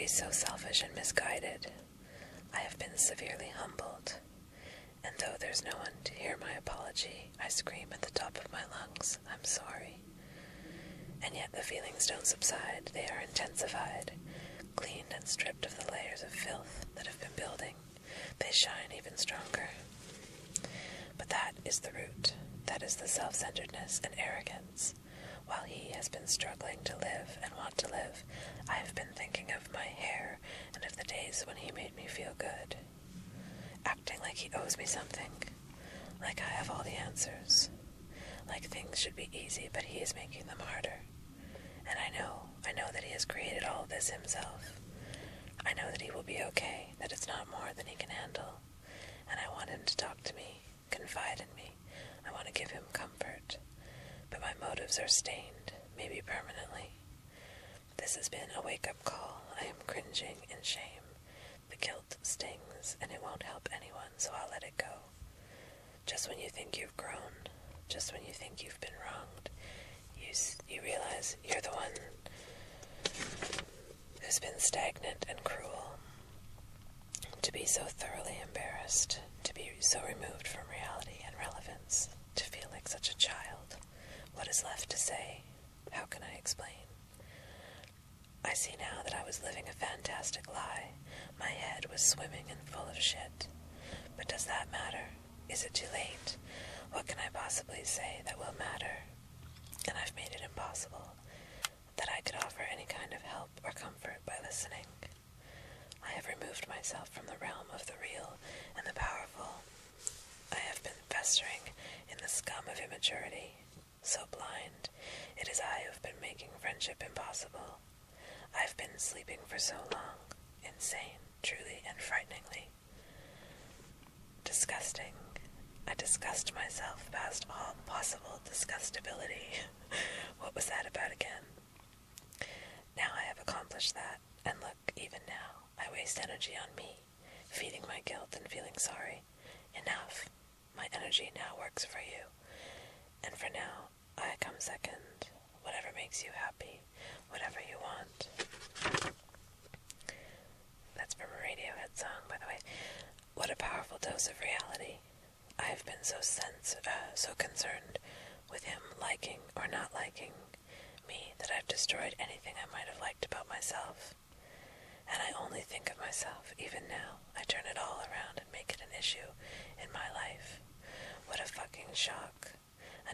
be so selfish and misguided. I have been severely humbled, and though there's no one to hear my apology, I scream at the top of my lungs, I'm sorry. And yet the feelings don't subside, they are intensified, cleaned and stripped of the layers of filth that have been building. They shine even stronger. But that is the root. That is the self-centeredness and arrogance. While he has been struggling to live and want to live, I have been thinking of my hair and of the days when he made me feel good. Acting like he owes me something. Like I have all the answers. Like things should be easy, but he is making them harder. And I know that he has created all of this himself. I know that he will be okay, that it's not more than he can handle. And I want him to talk to me, confide in me. I want to give him comfort. But my motives are stained, maybe permanently. This has been a wake-up call. I am cringing in shame. The guilt stings, and it won't help anyone, so I'll let it go. Just when you think you've grown, just when you think you've been wronged, you realize you're the one who's been stagnant and cruel. To be so thoroughly embarrassed, to be so removed from reality and relevance, to feel like such a child. What is left to say? How can I explain? I see now that I was living a fantastic lie. My head was swimming and full of shit. But does that matter? Is it too late? What can I possibly say that will matter? And I've made it impossible that I could offer any kind of help or comfort by listening. I have removed myself from the realm of the real and the powerful. I have been festering in the scum of immaturity. So blind, it is I who have been making friendship impossible. I've been sleeping for so long, insane, truly and frighteningly. Disgusting. I disgust myself past all possible disgustability. What was that about again? Now I have accomplished that, and look, even now, I waste energy on me, feeding my guilt and feeling sorry. Enough. My energy now works for you. And for now, I come second. Whatever makes you happy. Whatever you want. That's from a Radiohead song, by the way. What a powerful dose of reality. I have been so concerned with him liking or not liking me that I've destroyed anything I might have liked about myself. And I only think of myself, even now. I turn it all around and make it an issue in my life. What a fucking shock.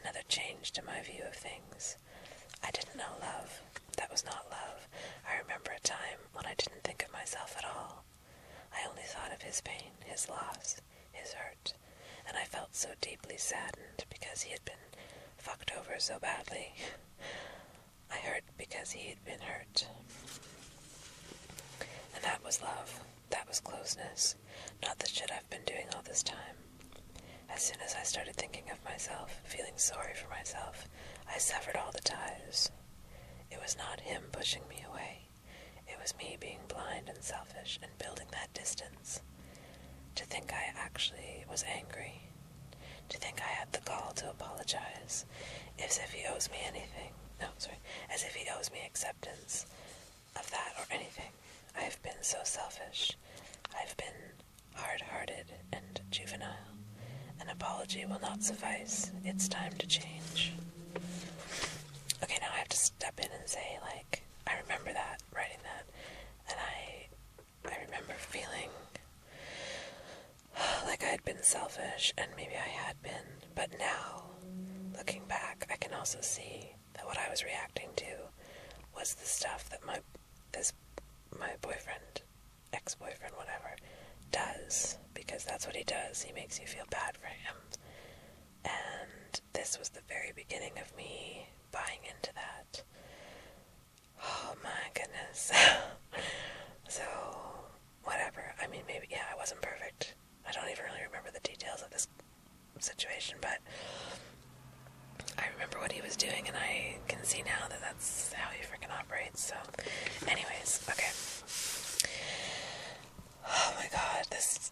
Another change to my view of things. I didn't know love. That was not love. I remember a time when I didn't think of myself at all. I only thought of his pain, his loss, his hurt, and I felt so deeply saddened because he had been fucked over so badly. I hurt because he had been hurt. And that was love. That was closeness. Not the shit I've been doing all this time. As soon as I started thinking of myself, feeling sorry for myself, I severed all the ties. It was not him pushing me away. It was me being blind and selfish and building that distance. To think I actually was angry. To think I had the gall to apologize. As if he owes me anything. As if he owes me acceptance of that or anything. I have been so selfish. I've been hard-hearted and juvenile. An apology will not suffice. It's time to change. Okay, now I have to step in and say, I remember that, writing that, and I remember feeling like I had been selfish, and maybe I had been, but now, looking back, I can also see that what I was reacting to was the stuff that my boyfriend, ex-boyfriend, whatever, does, because that's what he does. He makes you feel bad for him. And this was the very beginning of me buying into that. Oh my goodness. So, whatever. I mean, maybe, yeah, I wasn't perfect. I don't even really remember the details of this situation, but I remember what he was doing, and I can see now that that's how he freaking operates. So, anyways, okay. Oh my god, this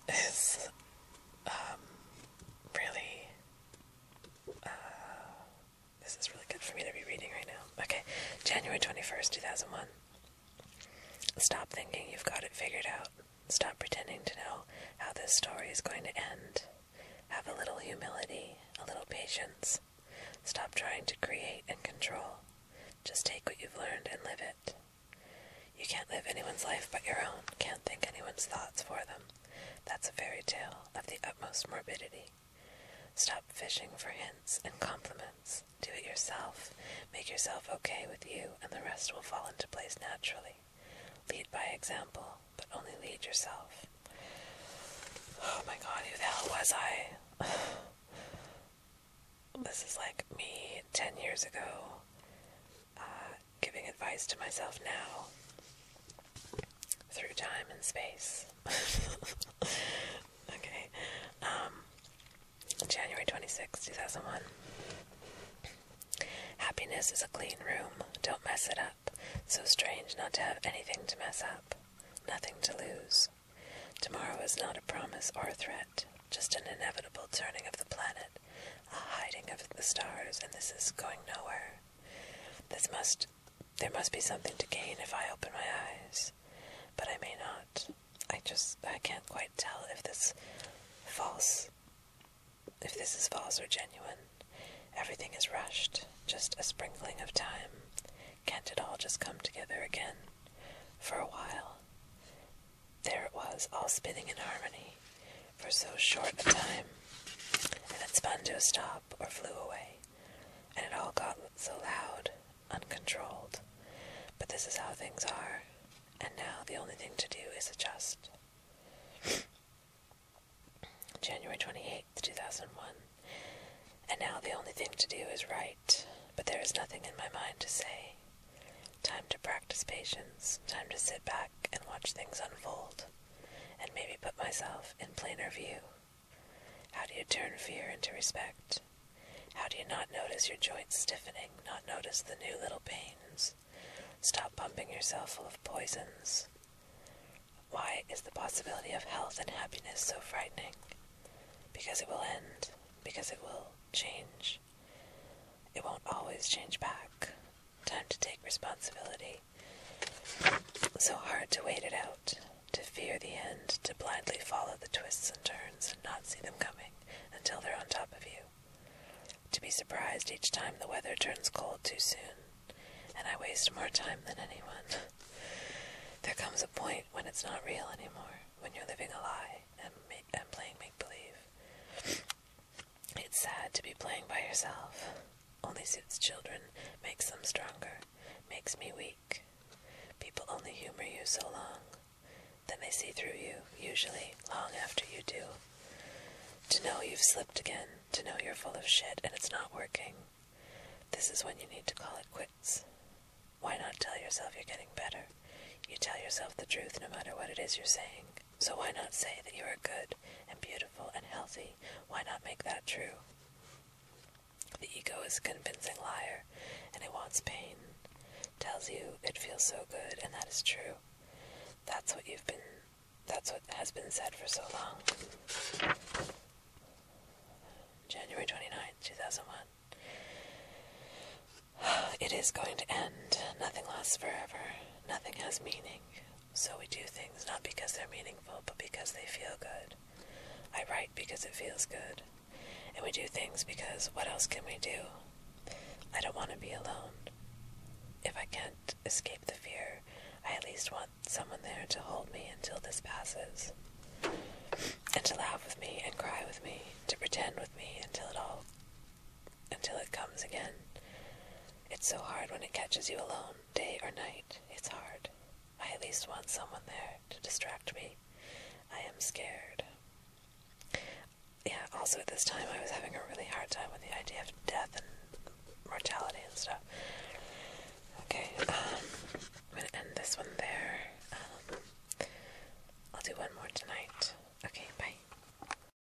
is really good for me to be reading right now. Okay, January 21st, 2001. Stop thinking you figured out. Stop pretending to know how this story is going to end. Have a little humility, a little patience. Stop trying to create and control. Just take what you've learned and live it. You can't live anyone's life but your own, can't think anyone's thoughts for them. That's a fairy tale of the utmost morbidity. Stop fishing for hints and compliments. Do it yourself. Make yourself okay with you, and the rest will fall into place naturally. Lead by example, but only lead yourself. Oh my god, who the hell was I? This is like me 10 years ago, giving advice to myself now, through time and space. Okay, January 26, 2001. Happiness is a clean room. Don't mess it up. So strange not to have anything to mess up. Nothing to lose. Tomorrow is not a promise or a threat, just an inevitable turning of the planet, a hiding of the stars, and this is going nowhere. There must be something to gain if I open my eyes, but I may not. I can't quite tell if this is false or genuine. Everything is rushed, just a sprinkling of time. Can't it all just come together again? For a while. There it was, all spinning in harmony, for so short a time, and it spun to a stop or flew away, and it all got so loud, uncontrolled. But this is how things are, and now the only thing to do is adjust. January 28th, 2001. And now the only thing to do is write, but there is nothing in my mind to say. Time to practice patience, time to sit back and watch things unfold, and maybe put myself in plainer view. How do you turn fear into respect? How do you not notice your joints stiffening, not notice the new little pains? Stop pumping yourself full of poisons. Why is the possibility of health and happiness so frightening? Because it will end, because it will change. It won't always change back. Time to take responsibility. So hard to wait it out, to fear the end, to blindly follow the twists and turns and not see them coming until they're on top of you. To be surprised each time the weather turns cold too soon, and I waste more time than anyone. There comes a point when it's not real anymore, when you're living a lie and playing make-believe. It's sad to be playing by yourself. Only suits children, makes them stronger, makes me weak. People only humor you so long. Then they see through you, usually long after you do. To know you've slipped again, to know you're full of shit and it's not working. This is when you need to call it quits. Why not tell yourself you're getting better? You tell yourself the truth no matter what it is you're saying. So why not say that you are good and beautiful and healthy? Why not make that true? The ego is a convincing liar, and it wants pain. Tells you it feels so good, and that is true. That's what has been said for so long. January 29th, 2001. It is going to end. Nothing lasts forever. Nothing has meaning. So we do things not because they're meaningful, but because they feel good. I write because it feels good. And we do things because what else can we do? I don't want to be alone. If I can't escape the fear, I at least want someone there to hold me until this passes. And to laugh with me and cry with me, to pretend with me until it comes again. It's so hard when it catches you alone, day or night. It's hard. I at least want someone there to distract me. I am scared. Yeah, also at this time I was having a really hard time